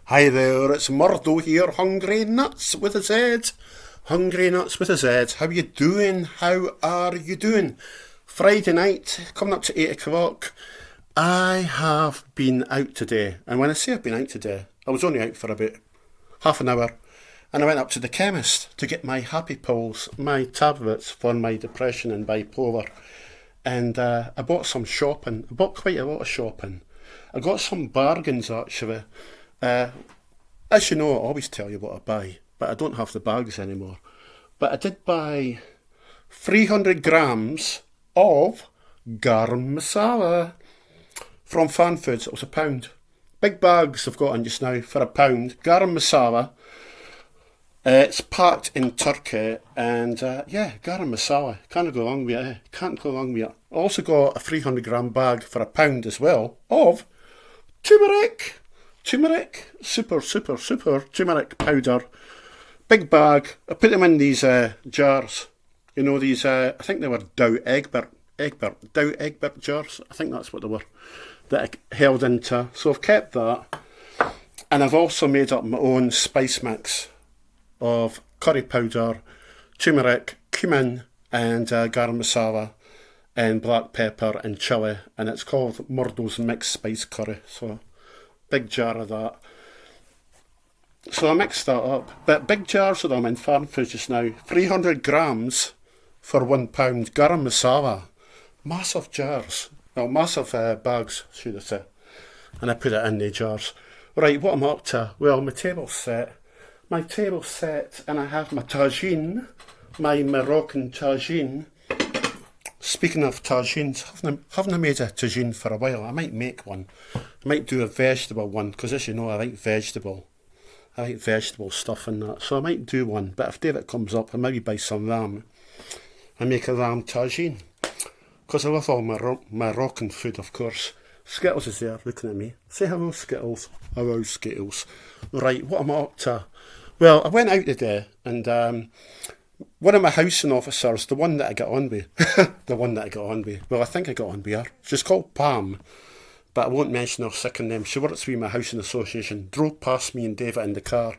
Hi there, it's Murdo here, Hungry Nuts with a Z. Hungry Nuts with a Z. How you doing? How are you doing? Friday night, coming up to 8 o'clock. I have been out today, and when I say I've been out today, I was only out for about half an hour, and I went up to the chemist to get my happy pills, my tablets for my depression and bipolar. And I bought some shopping. I bought quite a lot of shopping. I got some bargains actually. Uh, as you know, I always tell you what I buy, but I don't have the bags anymore. But I did buy 300 grams of garam masala from Fan Foods. It was £1. Big bags I've got on just now for £1. Garam masala. It's packed in Turkey, and yeah, garam masala. Can't go wrong with it. Can't go wrong with it. I also got a 300 gram bag for £1 as well of turmeric. Turmeric, super turmeric powder. Big bag. I put them in these jars. You know, these, I think they were Dow Egbert jars. I think that's what they were, that I held into. So I've kept that. And I've also made up my own spice mix of curry powder, turmeric, cumin, and garam masala, and black pepper and chilli. And it's called Murdo's Mixed Spice Curry. So big jar of that. So I mixed that up. But big jars of them in Farm Foods just now. 300 grams for £1. Garam masala. Massive jars. Well, massive bags, should I say. And I put it in the jars. Right, what I'm up to? Well, my table's set. My table's set, and I have my tagine. My Moroccan tagine. Speaking of tagines, haven't I made a tagine for a while? I might make one. I might do a vegetable one, because as you know, I like vegetable stuff and that. So I might do one, but if David comes up, I maybe buy some lamb and make a lamb tagine. Because I love all my Moroccan food, of course. Skittles is there, looking at me. Say hello, Skittles. Hello, Skittles. Right, what am I up to? Well, I went out today, and one of my housing officers, the one that I got on with, well, I think I got on with her. She's called Pam, but I won't mention her second name. She works with my housing association, drove past me and David in the car,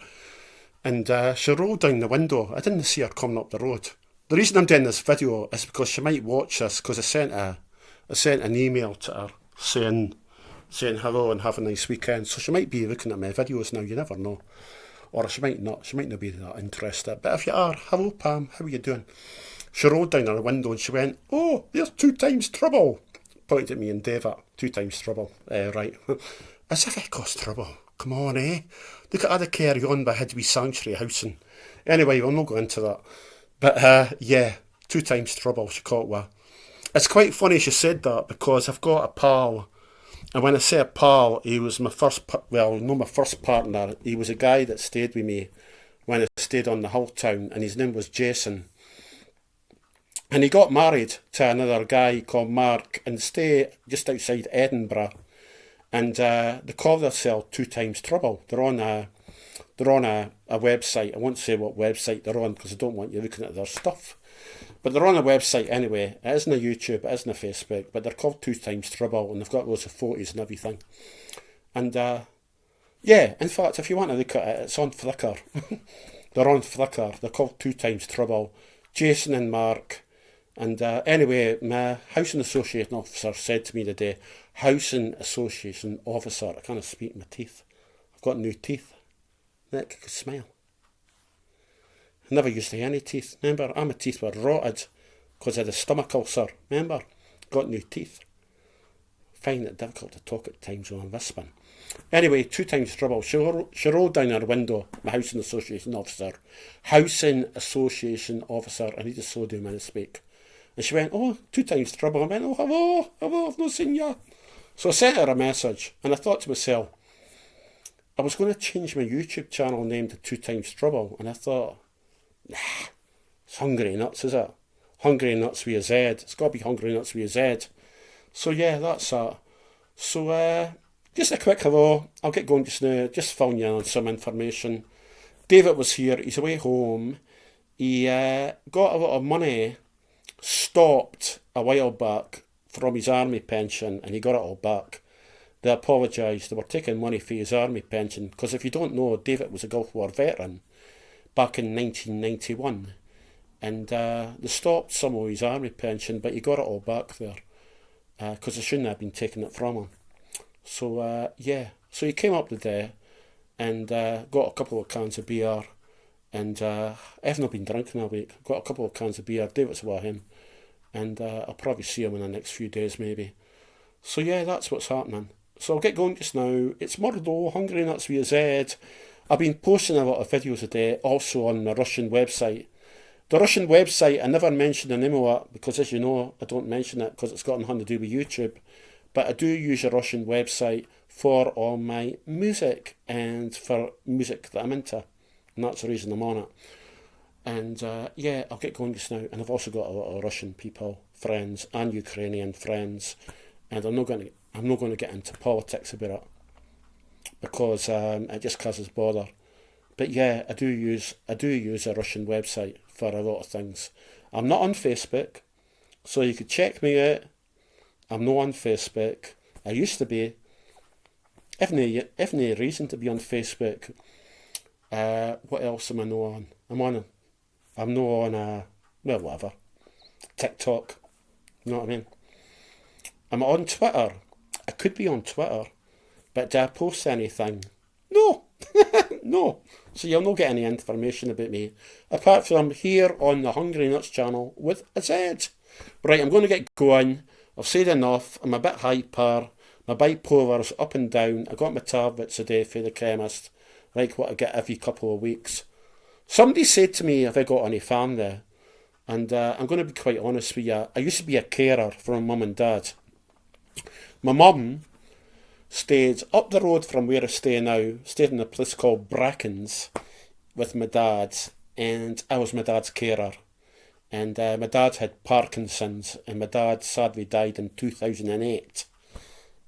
and she rolled down the window. I didn't see her coming up the road. The reason I'm doing this video is because she might watch this, because I sent an email to her saying hello and have a nice weekend. So she might be looking at my videos now, you never know. Or she might not be that interested. But if you are, hello Pam, how are you doing? She rolled down her window and she went, "Oh, there's 2 times trouble." Pointed at me and David, 2 times trouble. Right. As if it costs trouble. Come on, eh? Look at how they carry on by Hidwee Sanctuary housing. Anyway, we'll not go into that. But yeah, 2 times trouble she caught with. It's quite funny she said that, because I've got a pal. And when I say a pal, he was my first, not my first partner. He was a guy that stayed with me when I stayed on the Hull Town, and his name was Jason. And he got married to another guy called Mark, and stay just outside Edinburgh. And they call themselves 2 times trouble. They're on a website. I won't say what website they're on, because I don't want you looking at their stuff. But they're on a website anyway. It isn't a YouTube, it isn't a Facebook, but they're called 2 times trouble, and they've got loads of photos and everything. And yeah, in fact, if you want to look at it, it's on Flickr. They're on Flickr. They're called 2 times trouble. Jason and Mark. And anyway, my housing association officer said to me today, housing association officer, I can't speak my teeth. I've got new teeth. Nick, I could smile. I never used to have any teeth, remember? All my teeth were rotted because I had a stomach ulcer, remember? Got new teeth. Find it difficult to talk at times when I'm lisping. Anyway, 2 times trouble. She rolled down her window, my housing association officer. Housing association officer. I need to slow down when I speak. And she went, "Oh, 2 times trouble." I went, "Oh, hello, I've not seen you." So I sent her a message, and I thought to myself, I was going to change my YouTube channel name to 2 times trouble, and I thought, nah, it's Hungry Nuts, is it? Hungry Nuts with a Z. It's got to be Hungry Nuts with a Z. So yeah, that's that. So just a quick hello. I'll get going just now, just filling you in on some information. David was here, he's away home. He got a lot of money stopped a while back from his army pension, and he got it all back. They apologised. They were taking money for his army pension, because if you don't know, David was a Gulf War veteran back in 1991, and they stopped some of his army pension, but he got it all back there, because they shouldn't have been taking it from him. So yeah, so he came up today and got a couple of cans of beer, and I've not been drinking all week. Got a couple of cans of beer, David's with him, and I'll probably see him in the next few days maybe. So yeah, that's what's happening. So I'll get going just now. It's Murdo, Hungry Nuts with a Z. I've been posting a lot of videos a day, also on the Russian website. The Russian website, I never mention the name of it, because as you know, I don't mention it because it's got nothing to do with YouTube. But I do use a Russian website for all my music and for music that I'm into. And that's the reason I'm on it. And yeah, I'll get going just now. And I've also got a lot of Russian people, friends, and Ukrainian friends. And I'm not going to get into politics about it, because it just causes bother. But yeah, I do use a Russian website for a lot of things. I'm not on Facebook, so you could check me out. I'm not on Facebook. I used to be. I've no reason to be on Facebook. What else am I not on? I'm not on well, whatever. TikTok. You know what I mean? I'm on Twitter. I could be on Twitter, but do I post anything? No. No. So you'll not get any information about me, apart from here on the Hungry Nuts channel with a Z. Right, I'm going to get going. I've said enough. I'm a bit hyper. My bipolar's up and down. I got my tablets a day for the chemist, like what I get every couple of weeks. Somebody said to me, have I got any family? And I'm going to be quite honest with you. I used to be a carer for my mum and dad. My mum stayed up the road from where I stay now, stayed in a place called Brackens with my dad, and I was my dad's carer. And my dad had Parkinson's, and my dad sadly died in 2008.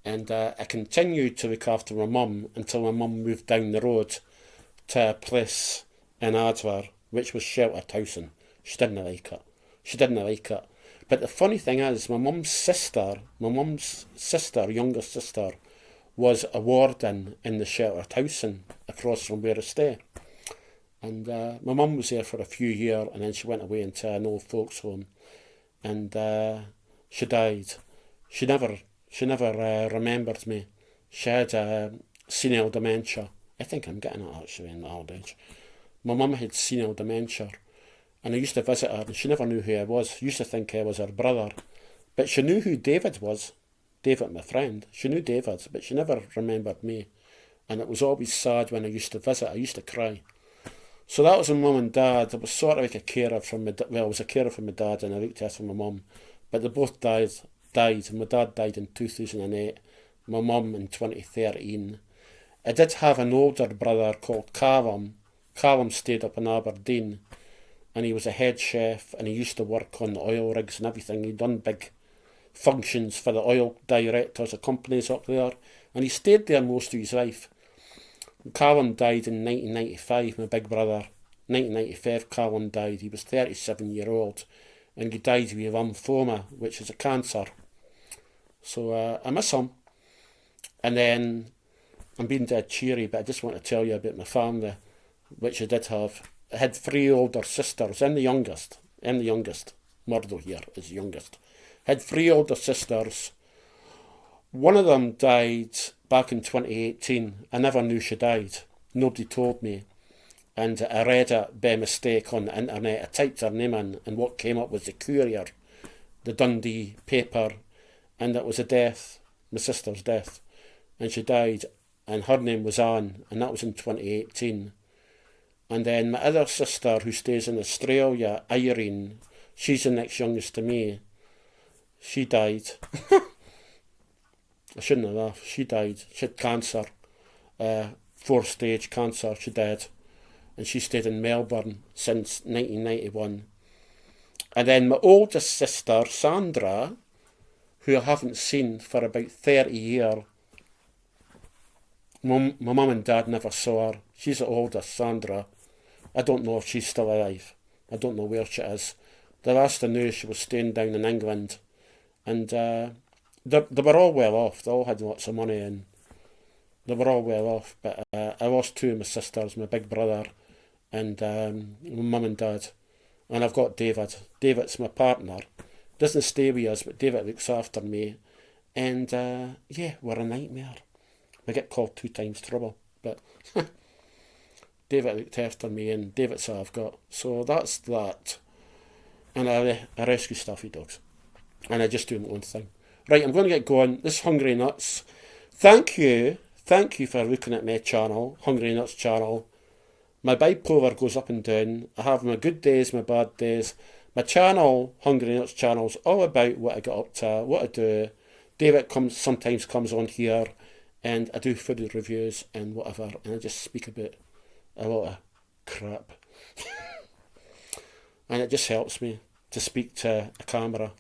And I continued to look after my mum until my mum moved down the road to a place in Adwar, which was sheltered housing. She didn't like it. But the funny thing is, my mum's sister, younger sister, was a warden in the sheltered housing across from where I stay. And my mum was there for a few years, and then she went away into an old folks home, and she died. She never remembered me. She had senile dementia. I think I'm getting it actually in the old age. My mum had senile dementia, and I used to visit her, and she never knew who I was. She used to think I was her brother, but she knew who David was. David, my friend. She knew David, but she never remembered me. And it was always sad when I used to visit. I used to cry. So that was my mum and dad. I was sort of like a carer from my I was a carer for my dad, and I looked after my mum. But they both died. My dad died in 2008. My mum in 2013. I did have an older brother called Callum. Callum stayed up in Aberdeen, and he was a head chef, and he used to work on the oil rigs and everything. He'd done big functions for the oil directors of companies up there, and he stayed there most of his life. Callum died in 1995, my big brother. 1995 Callum died. He was 37-year-old, and he died with lymphoma, which is a cancer. So I miss him. And then, I'm being dead cheery, but I just want to tell you about my family, which I did have. I had 3 older sisters. I'm the youngest. Murdo here is the youngest. I had 3 older sisters. One of them died back in 2018. I never knew she died. Nobody told me. And I read it by mistake on the internet. I typed her name in, and what came up was the Courier, the Dundee paper, and it was a death, my sister's death. And she died, and her name was Anne, and that was in 2018. And then my other sister, who stays in Australia, Irene, she's the next youngest to me. She died. I shouldn't have laughed. She died. She had cancer, 4-stage cancer. She died, and she stayed in Melbourne since 1991. And then my oldest sister, Sandra, who I haven't seen for about 30 years. My mum and dad never saw her. She's the oldest, Sandra. I don't know if she's still alive. I don't know where she is. The last I knew, she was staying down in England. And they were all well off. They all had lots of money and they were all well off. But I lost two of my sisters, my big brother and my mum and dad. And I've got David. David's my partner. Doesn't stay with us, but David looks after me. And yeah, we're a nightmare. I get called 2 times trouble. But David looked after me and David's all I've got. So that's that. And I rescue stuffy dogs. And I just do my own thing. Right, I'm going to get going. This is Hungry Nuts. Thank you for looking at my channel, Hungry Nuts channel. My bipolar goes up and down. I have my good days, my bad days. My channel, Hungry Nuts channel, is all about what I get up to, what I do. David sometimes comes on here and I do food reviews and whatever, and I just speak about a lot of crap. And it just helps me to speak to a camera.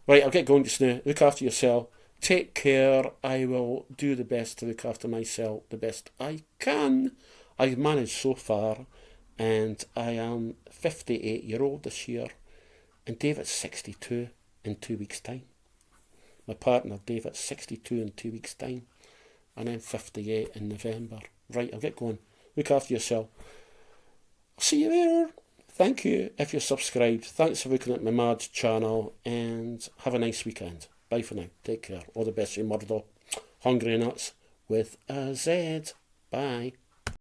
Right, I'll get going just now. Look after yourself. Take care. I will do the best to look after myself the best I can. I've managed so far, and I am 58-year-old this year, and David's 62 in 2 weeks' time. My partner, David's 62 in 2 weeks' time, and I'm 58 in November. Right, I'll get going. Look after yourself. I'll see you later. Thank you if you're subscribed. Thanks for looking at my mad channel, and have a nice weekend. Bye for now. Take care. All the best, you murder. Hungry Nuts with a Z. Bye.